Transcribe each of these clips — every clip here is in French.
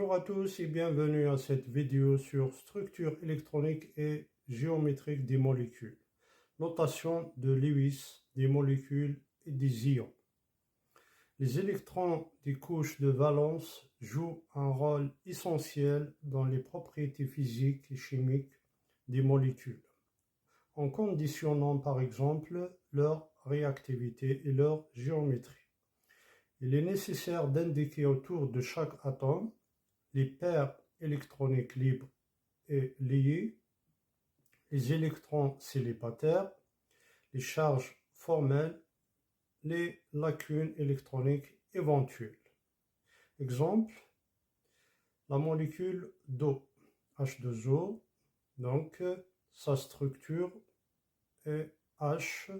Bonjour à tous et bienvenue à cette vidéo sur structure électronique et géométrique des molécules. Notation de Lewis des molécules et des ions. Les électrons des couches de valence jouent un rôle essentiel dans les propriétés physiques et chimiques des molécules, en conditionnant par exemple leur réactivité et leur géométrie. Il est nécessaire d'indiquer autour de chaque atome les paires électroniques libres et liées, les électrons célibataires, les charges formelles, les lacunes électroniques éventuelles. Exemple, la molécule d'eau, H2O, donc sa structure est H,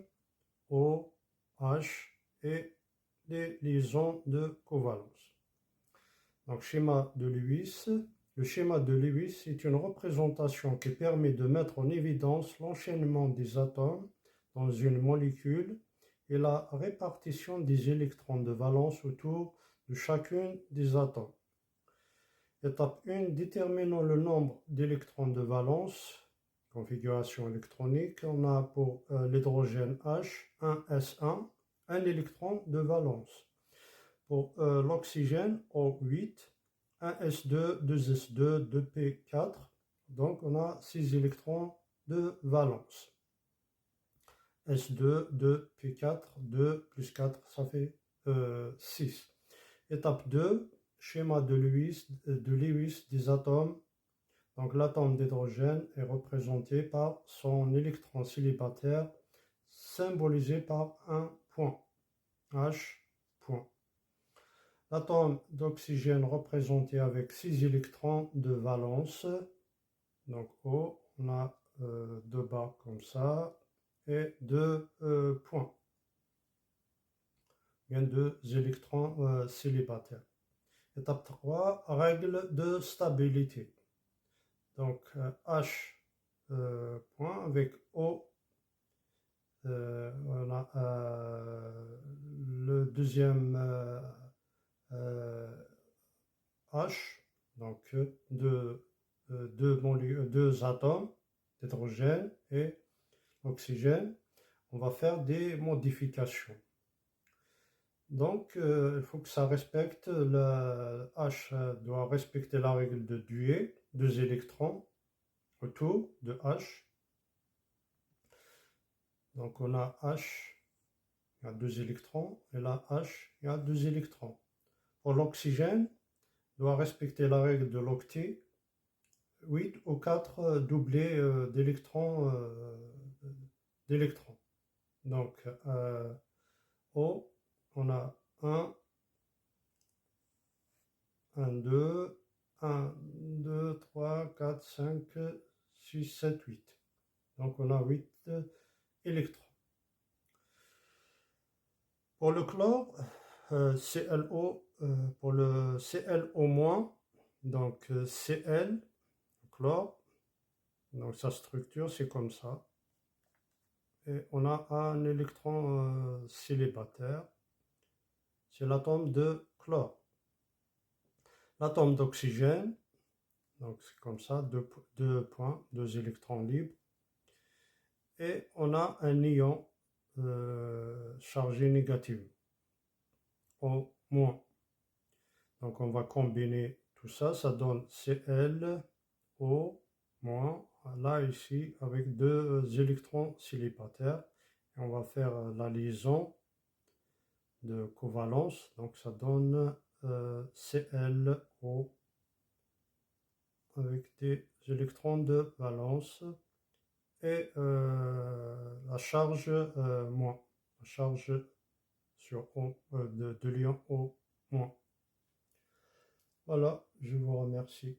O, H et les liaisons de covalence. Donc, schéma de Lewis. Le schéma de Lewis est une représentation qui permet de mettre en évidence l'enchaînement des atomes dans une molécule et la répartition des électrons de valence autour de chacune des atomes. Étape 1, déterminons le nombre d'électrons de valence. Configuration électronique, on a pour l'hydrogène H, 1s1, un électron de valence. Pour l'oxygène, O8, 1s2, 2s2, 2p4. Donc, on a 6 électrons de valence. S2, 2, P4, 2 plus 4, ça fait 6. Étape 2, schéma de Lewis des atomes. Donc, l'atome d'hydrogène est représenté par son électron célibataire, symbolisé par un point, H point. L'atome d'oxygène représenté avec 6 électrons de valence, donc O, on a deux barres comme ça, et deux points, bien deux électrons célibataires. Étape 3, règle de stabilité. Donc H point avec O, on a le deuxième H, donc deux atomes d'hydrogène et oxygène. On va faire des modifications. Donc, il faut que ça respecte, le H doit respecter la règle de Dewey, 2 électrons autour de H. Donc, on a H, il y a 2 électrons, et là, H, il y a 2 électrons. Pour l'oxygène, doit respecter la règle de l'octet, 8 ou 4 doublés d'électrons. Donc, O, on a 1, 2, 3, 4, 5, 6, 7, 8. Donc, on a 8 électrons. Pour le chlore, ClO, pour le ClO-, donc Cl, chlore, donc sa structure c'est comme ça. Et on a un électron célibataire, c'est l'atome de chlore. L'atome d'oxygène, donc c'est comme ça, deux points, 2 électrons libres. Et on a un ion chargé négativement, O-. Donc on va combiner tout ça, ça donne ClO-, là ici, avec 2 électrons célibataires. Et on va faire la liaison de covalence, donc ça donne ClO avec des électrons de valence et la charge moins, la charge sur O, de l'ion O-. Voilà, je vous remercie.